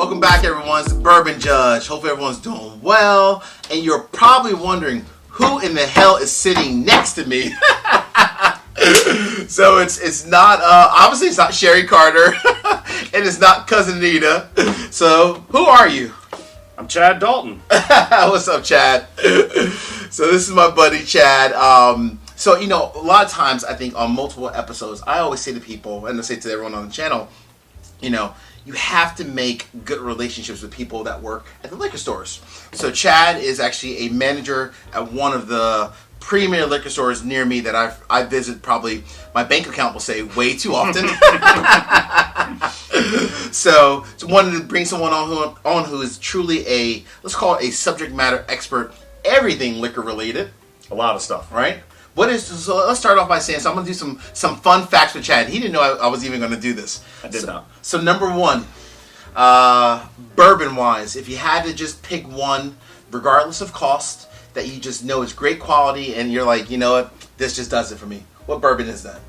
Welcome back, everyone. It's the Bourbon Judge. Hope everyone's doing well. And you're probably wondering who in the hell is sitting next to me. So it's not obviously it's not Sherry Carter, and it's not Cousin Nita. So who are you? I'm Chad Dalton. What's up, Chad? So this is my buddy Chad. So a lot of times I think on multiple episodes I always say to people, and I say to everyone on the channel, you have to make good relationships with people that work at the liquor stores. So Chad is actually a manager at one of the premier liquor stores near me that I visit probably, my bank account will say, way too often. So wanted to bring someone on who is truly a, let's call it a subject matter expert, everything liquor related. A lot of stuff. Right? So let's start off by saying, so I'm going to do some fun facts with Chad. He didn't know I was even going to do this. I did not. So number one, bourbon-wise, if you had to just pick one, regardless of cost, that you just know is great quality and you're like, you know what, this just does it for me. What bourbon is that?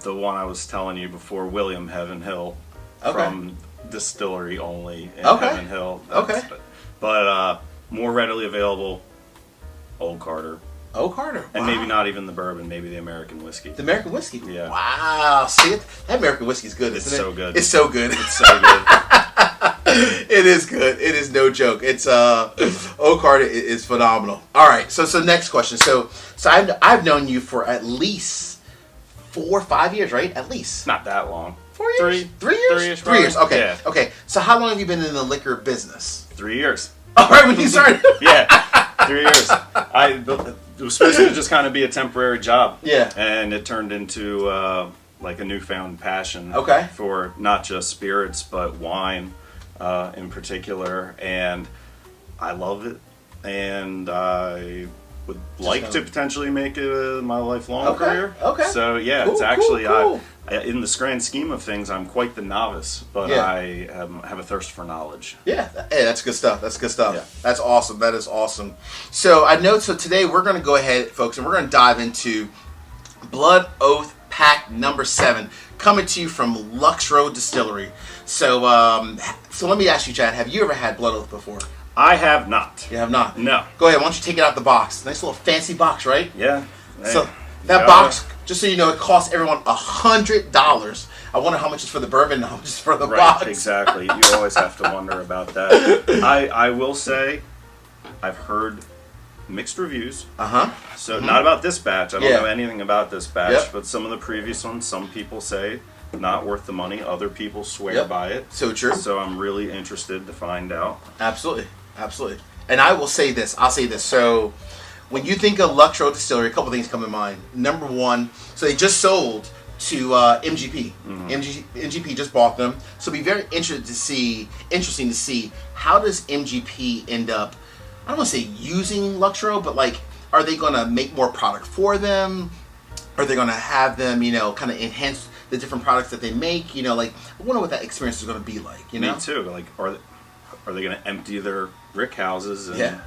The one I was telling you before, William Heaven Hill, from Distillery only in Heaven Hill. But more readily available, Old Carter. Old Carter. Wow. And maybe not even the bourbon, maybe the American whiskey. The American whiskey? Yeah. Wow. See, that American whiskey is good, isn't it? It's so good. It's so good. It's so good. It is good. It is no joke. It's Old Carter is phenomenal. All right. So next question. So I've known you for at least 4 or 5 years, right? At least. Not that long. 4 years? 3 years? 3 years. 3 years. Okay. Yeah. Okay. So how long have you been in the liquor business? 3 years. All right. When you started. Yeah. 3 years. It was supposed to just kind of be a temporary job. Yeah. And it turned into like a newfound passion for not just spirits, but wine in particular. And I love it. And I would like to potentially make it my lifelong career. Okay. So, yeah, it's actually, cool. In the grand scheme of things, I'm quite the novice, but I have a thirst for knowledge. Yeah, hey, that's good stuff. That's good stuff. Yeah. That's awesome. That is awesome. So so today we're going to go ahead, folks, and we're going to dive into Blood Oath Pact number 7, coming to you from Lux Rowe Distillery. So let me ask you, Chad, have you ever had Blood Oath before? I have not. You have not? No. Go ahead. Why don't you take it out the box? Nice little fancy box, right? Yeah. Hey. So that box, just so you know, it costs everyone $100. I wonder how much is for the bourbon and how much is for the box. Right, exactly. You always have to wonder about that. I will say, I've heard mixed reviews. So not about this batch. I don't know anything about this batch, but some of the previous ones, some people say not worth the money. Other people swear by it. So true. So I'm really interested to find out. Absolutely. Absolutely. And I will say this. I'll say this. So when you think of Lux Rowe Distillery, a couple things come to mind. Number one, so they just sold to MGP. MGP just bought them. So it'll be very interesting to see how does MGP end up, I don't want to say using Lux Rowe, but like, are they going to make more product for them? Are they going to have them, kind of enhance the different products that they make? I wonder what that experience is going to be like. Me too. Like, are they going to empty their rick houses and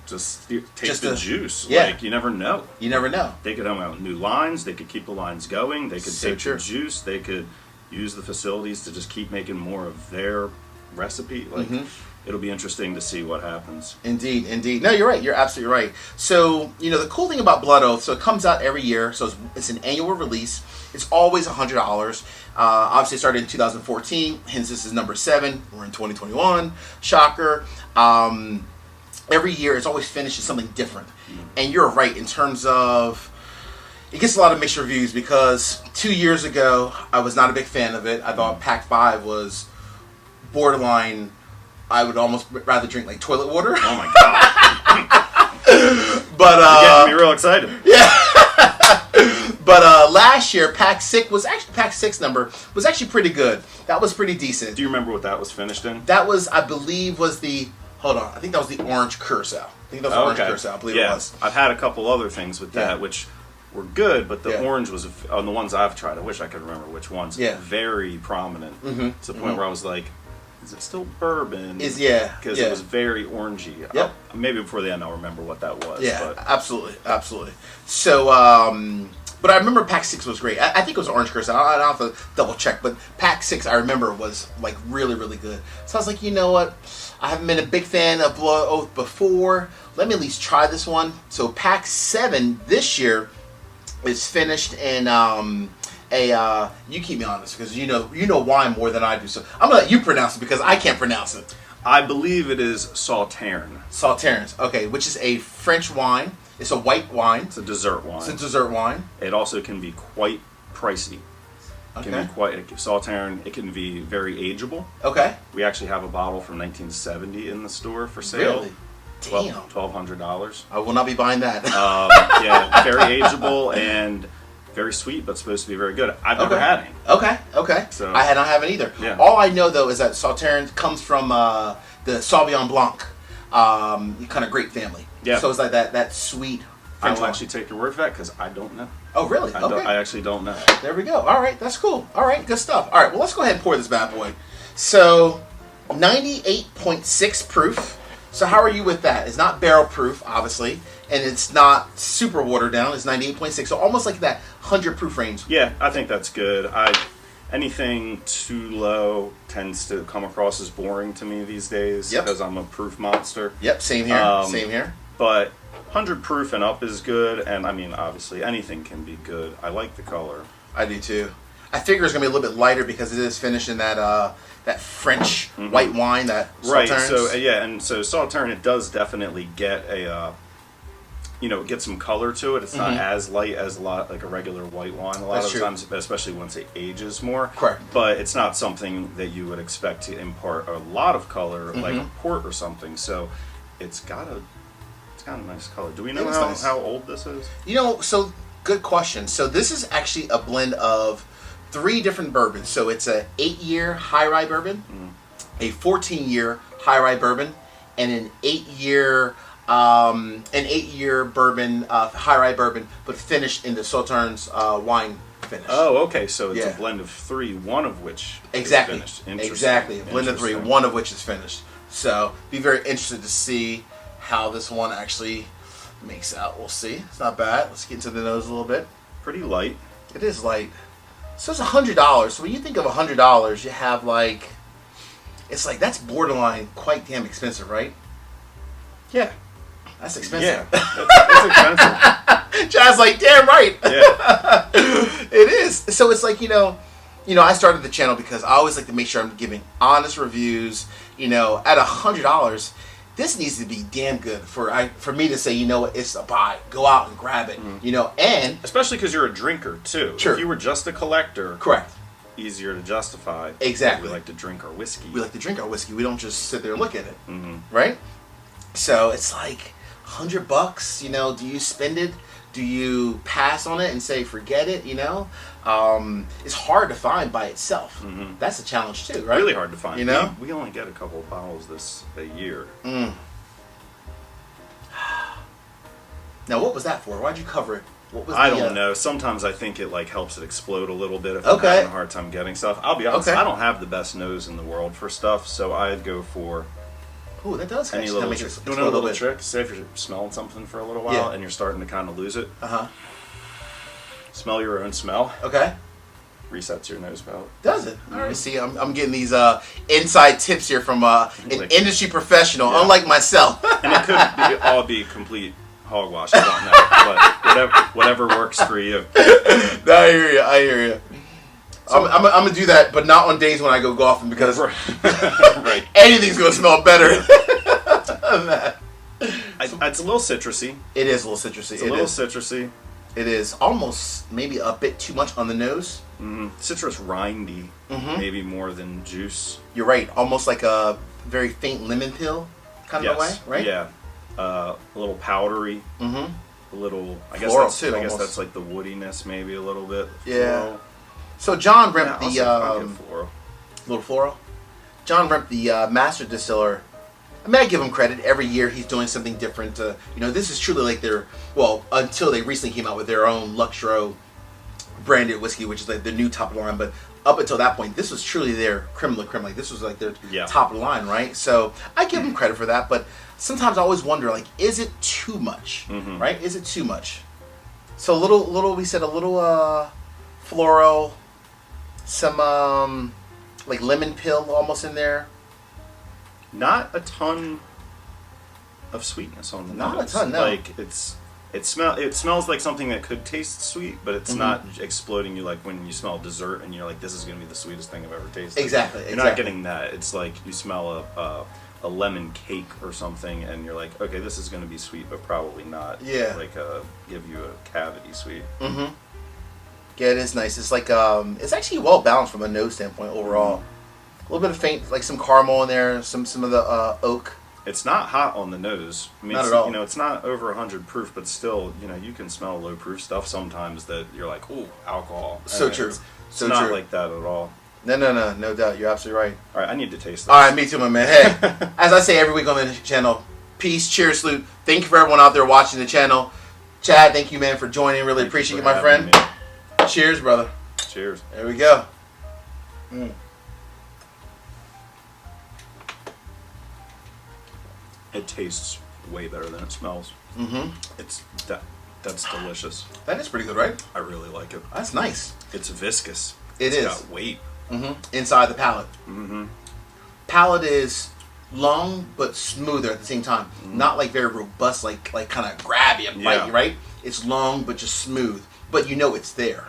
just take the juice? Yeah. Like, you never know. You never know. They could have out new lines. They could keep the lines going. They could take the juice. They could use the facilities to just keep making more of their recipe. Like, it'll be interesting to see what happens. Indeed. No, you're right. You're absolutely right. So, the cool thing about Blood Oath, so it comes out every year. So it's an annual release. It's always $100. Obviously, it started in 2014. Hence, this is number 7. We're in 2021. Shocker. Every year, it's always finished with something different. And you're right in terms of, it gets a lot of mixed reviews because 2 years ago, I was not a big fan of it. I thought Pact 5 was borderline. I would almost rather drink like toilet water. Oh my god! But you're getting me real excited. Yeah. But last year, Pact 6 number was actually pretty good. That was pretty decent. Do you remember what that was finished in? That was, I believe, I think that was the orange curacao. I believe it was. I've had a couple other things with that, which were good, but the orange was, on the ones I've tried, I wish I could remember which ones, very prominent. To the point where I was like, is it still bourbon? Because it was very orangey. Maybe before the end I'll remember what that was. Yeah, absolutely. So, But I remember Pack 6 was great. I think it was Orange Curacao. I don't have to double check, but Pack 6 I remember was like really, really good. So I was like, you know what? I haven't been a big fan of Blood Oath before. Let me at least try this one. So Pack 7 this year is finished in you keep me honest because you know wine more than I do. So I'm gonna let you pronounce it because I can't pronounce it. I believe it is Sauternes. Sauternes, okay, which is a French wine. It's a white wine. It's a dessert wine. It's a dessert wine. It also can be quite pricey. Okay. Can be quite Sauternes. It can be very ageable. Okay. We actually have a bottle from 1970 in the store for sale. Really? Damn. $1,200. I will not be buying that. Yeah, very ageable and very sweet, but supposed to be very good. I've never had any. Okay. So I haven't either. Yeah. All I know though is that Sauternes comes from the Sauvignon Blanc, kind of grape family. Yeah. So it's like that sweet. I will actually take your word for that because I don't know. Oh really? Okay. I actually don't know. There we go. All right, that's cool. All right, good stuff. All right, well let's go ahead and pour this bad boy. So, 98.6 proof. So how are you with that? It's not barrel proof, obviously, and it's not super watered down. It's 98.6, so almost like that 100 proof range. Yeah, I think that's good. Anything too low tends to come across as boring to me these days because I'm a proof monster. Yep, same here. Same here. But 100 proof and up is good, and I mean, obviously, anything can be good. I like the color. I do too. I figure it's gonna be a little bit lighter because it is finished in that French white wine, that right. Sauternes. So Sauternes, it does definitely get get some color to it. It's not as light as like a regular white wine. A lot of times, especially once it ages more. Correct. But it's not something that you would expect to impart a lot of color, like a port or something. So it's got a nice color. Do we know how old this is? So good question. So this is actually a blend of 3 different bourbons. So it's a 8-year high rye bourbon, a 14-year high rye bourbon, and an 8-year bourbon, high rye bourbon, but finished in the Sauternes wine finish. Oh, okay. So it's a blend of 3, one of which is finished. Exactly. A blend of 3, one of which is finished. So be very interested to see how this one actually makes out. We'll see. It's not bad. Let's get into the nose a little bit. Pretty light. It is light. So it's $100. So when you think of $100, you have it's like that's borderline quite damn expensive, right? Yeah. That's expensive. Yeah, it's expensive. Chad's like, damn right. Yeah. It is. So it's like, I started the channel because I always like to make sure I'm giving honest reviews. At $100, this needs to be damn good for me to say, it's a buy. Go out and grab it. And especially because you're a drinker too. Sure. If you were just a collector, correct. Easier to justify. Exactly. We like to drink our whiskey. We don't just sit there and look at it, right? So it's like $100. Do you spend it? Do you pass on it and say forget it? It's hard to find by itself. That's a challenge too, right? Really hard to find. We only get a couple of bottles a year. Now, what was that for? Why'd you cover it? I don't know. Sometimes I think it helps it explode a little bit if I'm having a hard time getting stuff. I'll be honest, I don't have the best nose in the world for stuff, so I'd go for ooh, that does any little trick. You want a little trick? Say if you're smelling something for a little while and you're starting to kind of lose it. Smell your own smell. Okay. Resets your nose palate. Does it? All right. See, I'm getting these inside tips here from an industry professional, unlike myself. And it could all be complete hogwash. I don't know, but whatever works for you. No, I hear you. So, I'm gonna do that, but not on days when I go golfing because right. Anything's gonna smell better than that. It's a little citrusy. It is a little citrusy. It's a little citrusy. It is almost maybe a bit too much on the nose. Citrus rindy, maybe more than juice. You're right. Almost like a very faint lemon peel kind of a way, right? Yeah. A little powdery. A little. I guess floral that's too. I guess that's like the woodiness, maybe a little bit. Yeah. Floral. So John Remp, floral. Little floral. John Remp, the master distiller. I mean, I give him credit. Every year he's doing something different. This is truly like until they recently came out with their own Lux Rowe branded whiskey, which is like the new top of the line. But up until that point, this was truly their creme de la creme. Like this was like their top of the line, right? So I give him credit for that. But sometimes I always wonder, is it too much? Right? Is it too much? So we said a little floral, some like lemon peel almost in there. Not a ton of sweetness on the nose. Not a ton, no. Like it smells like something that could taste sweet, but it's not exploding you like when you smell dessert and you're like, this is going to be the sweetest thing I've ever tasted. Exactly. You're not getting that. It's like you smell a lemon cake or something, and you're like, okay, this is going to be sweet, but probably not. Yeah. Like give you a cavity sweet. Mm-hmm. Yeah, it is nice. It's like it's actually well balanced from a nose standpoint overall. A little bit of faint, like some caramel in there, some of the oak. It's not hot on the nose. I mean, not at all. You know, it's not over 100 proof, but still, you know, you can smell low proof stuff sometimes that you're like, ooh, alcohol. So true. It's not like that at all. No doubt. You're absolutely right. All right, I need to taste this. All right, me too, my man. Hey, as I say every week on the channel, peace, cheers, salute. Thank you for everyone out there watching the channel. Chad, thank you, man, for joining. Really appreciate you, my friend. Me. Cheers, brother. Cheers. There we go. It tastes way better than it smells. It's that's delicious. That is pretty good, right? I really like it. That's nice. It's viscous. It's got weight. Inside the palate. Palate is long but smoother at the same time. Not like very robust, like kind of grab you and bite you, right? It's long but just smooth. But you know it's there.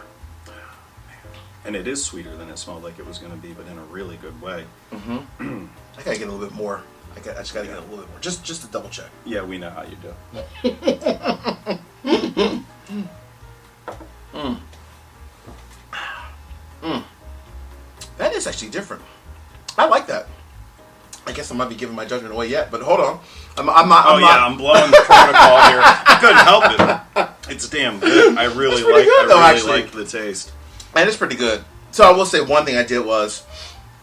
And it is sweeter than it smelled like it was going to be, but in a really good way. I gotta get a little bit more. I just gotta get a little bit more, just to double check. Yeah, we know how you do. That is actually different. I like that. I guess I might be giving my judgment away yet, but hold on. I'm blowing the protocol here. I couldn't help it. It's damn good. I really like the taste. Man, it's pretty good. So I will say one thing I did was,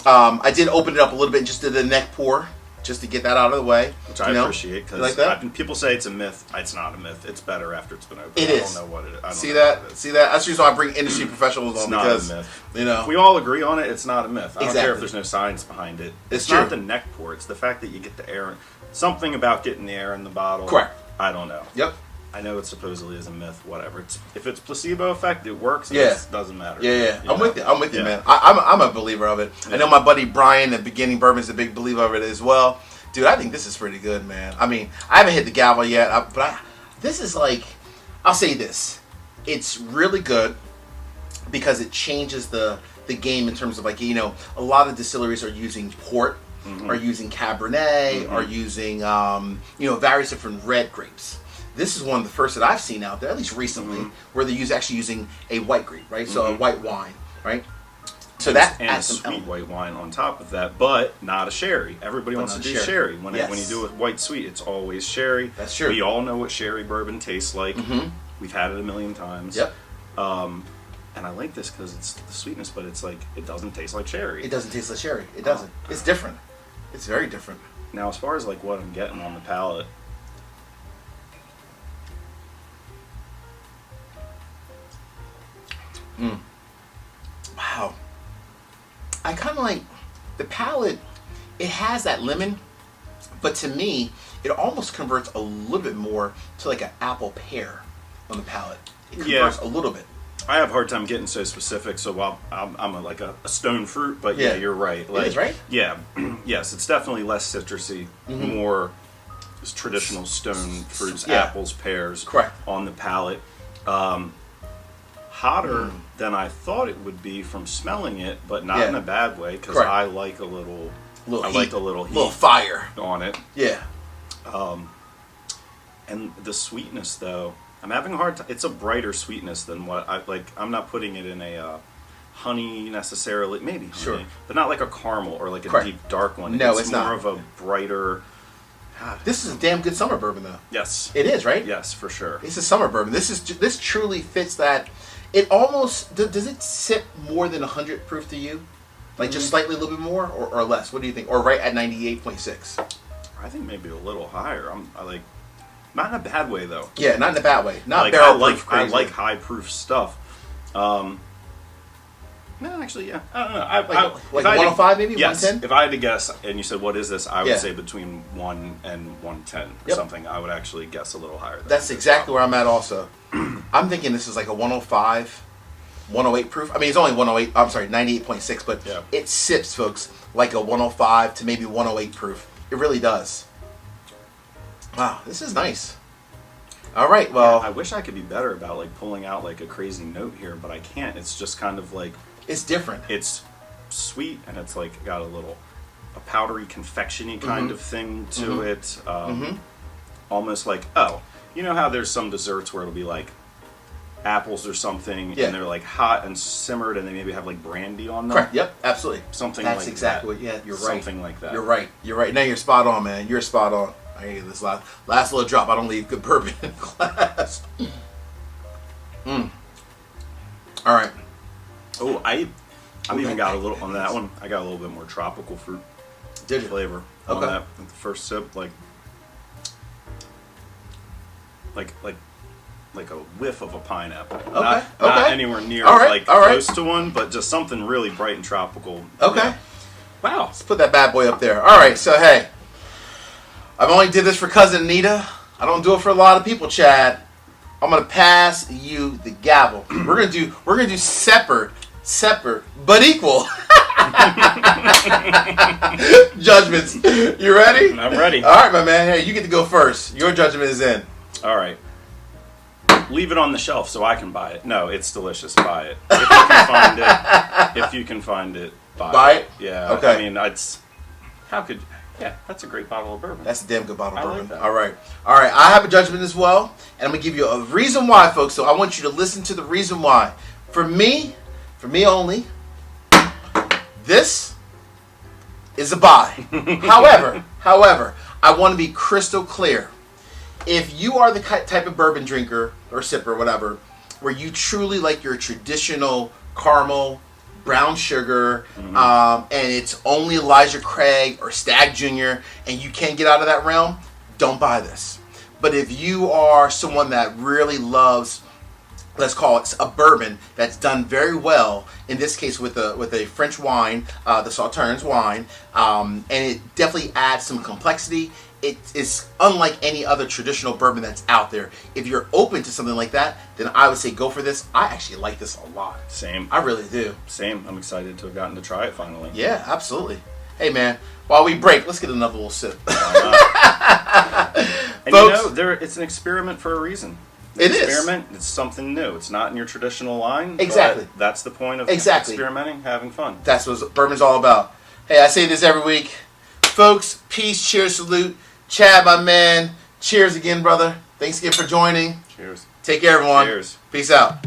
I did open it up a little bit and just did a neck pour, just to get that out of the way. Which I appreciate, because like people say it's a myth. It's not a myth. It's better after it's been opened. It is. I don't know what it is. See that? That's the reason why I bring industry professionals on, because not a myth. You know, if we all agree on it, it's not a myth. I don't care if Exactly. there's no science behind it. It's not true. the neck pour. It's the fact that you get the air. Something about getting the air in the bottle. Correct. I don't know. Yep. I know it supposedly is a myth. Whatever. If it's placebo effect, it works. It doesn't matter. Yeah. I'm with you, man. I'm a believer of it. Yeah. I know my buddy Brian at Beginning Bourbon is a big believer of it as well. Dude, I think this is pretty good, man. I mean, I haven't hit the gavel yet, but this is like, I'll say this. It's really good because it changes the game in terms of, like, you know, a lot of distilleries are using port, are using Cabernet, are using, you know, various different red grapes. This is one of the first that I've seen out there, at least recently, where they're actually using a white grape, right? So a white wine, right? So that adds some sweet white wine on top of that, but not a sherry. Everybody wants to do sherry. When you do it white sweet, it's always sherry. That's true. We all know what sherry bourbon tastes like. We've had it a million times. Yep. And I like this because it's the sweetness, but it's like, it doesn't taste like sherry. It doesn't taste like sherry. It doesn't. It's different. It's very different. Now, as far as like what I'm getting on the palate, Wow. I kind of like the palate. It has that lemon, but to me, it almost converts a little bit more to like an apple pear on the palate. It converts a little bit. I have a hard time getting so specific, so while I'm like a stone fruit, but yeah, you're right. Like, it is, right? Yeah, yes, it's definitely less citrusy, more traditional stone fruits, apples, pears, correct, on the palate. Hotter than I thought it would be from smelling it, but not in a bad way, because I like a little heat, little fire on it. Yeah. And the sweetness, though, I'm having a hard time. It's a brighter sweetness than what I like. I'm not putting it in a honey necessarily, maybe honey, but not like a caramel or like a deep dark one. No, it's more of a brighter. This is a damn good summer bourbon, though. Yes, it is, right? Yes, for sure. It's a summer bourbon. This truly fits that. It almost does it sit more than 100 proof to you? Like just slightly a little bit more or less? What do you think? Or right at 98.6? I think maybe a little higher. I like, not in a bad way though. Yeah, not in a bad way. Not like, barrel proof. I like high proof stuff. No, actually, yeah. I don't know. Like 105 maybe? Yes. 110? If I had to guess, and you said, what is this? I would say between 1 and 110 or something. I would actually guess a little higher than That's exactly where I'm at also. I'm thinking this is like a 105, 108 proof. I mean, it's only 108. I'm sorry, 98.6, but it sips, folks, like a 105 to maybe 108 proof. It really does. Wow, this is nice. All right, well, I wish I could be better about like pulling out like a crazy note here, but I can't. It's just kind of like it's different. It's sweet and it's like got a powdery confectiony kind of thing to it. Almost like, you know how there's some desserts where it'll be like apples or something, and they're like hot and simmered, and they maybe have like brandy on them. Correct. Yep. Absolutely. Something That's like exactly that. What. Yeah, you're right. Something like that. You're right. You're right. Now you're spot on, man. You're spot on. I get this last little drop. I don't leave good bourbon in class. All right. Oh, I've even got a little on that one. I got a little bit more tropical fruit flavor on that. The first sip, like a whiff of a pineapple. Not anywhere near close to one, but just something really bright and tropical. Okay. Yeah. Wow. Let's put that bad boy up there. All right. So hey, I've only did this for cousin Anita. I don't do it for a lot of people, Chad. I'm gonna pass you the gavel. We're gonna do separate, but equal judgments. You ready? I'm ready. All right, my man. Hey, you get to go first. Your judgment is in. All right. Leave it on the shelf so I can buy it. No, it's delicious. Buy it. If you can find it. If you can find it, buy it. Yeah. Okay. I mean, that's a great bottle of bourbon. That's a damn good bottle of bourbon. Like that. All right. I have a judgment as well, and I'm gonna give you a reason why, folks. So I want you to listen to the reason why. For me only, this is a buy. However, I want to be crystal clear. If you are the type of bourbon drinker or sipper, whatever, where you truly like your traditional caramel, brown sugar, and it's only Elijah Craig or Stagg Jr., and you can't get out of that realm, don't buy this. But if you are someone that really loves, let's call it a bourbon that's done very well, in this case with a French wine, the Sauternes wine, and it definitely adds some complexity. It is unlike any other traditional bourbon that's out there. If you're open to something like that, then I would say go for this. I actually like this a lot. Same. I really do. Same. I'm excited to have gotten to try it finally. Yeah, absolutely. Hey, man, while we break, let's get another little sip. And folks, it's an experiment for a reason. It's an experiment. It's something new. It's not in your traditional line. Exactly. That's the point of experimenting, having fun. That's what bourbon's all about. Hey, I say this every week. Folks, peace, cheers, salute. Chad, my man, cheers again, brother. Thanks again for joining. Cheers. Take care, everyone. Cheers. Peace out.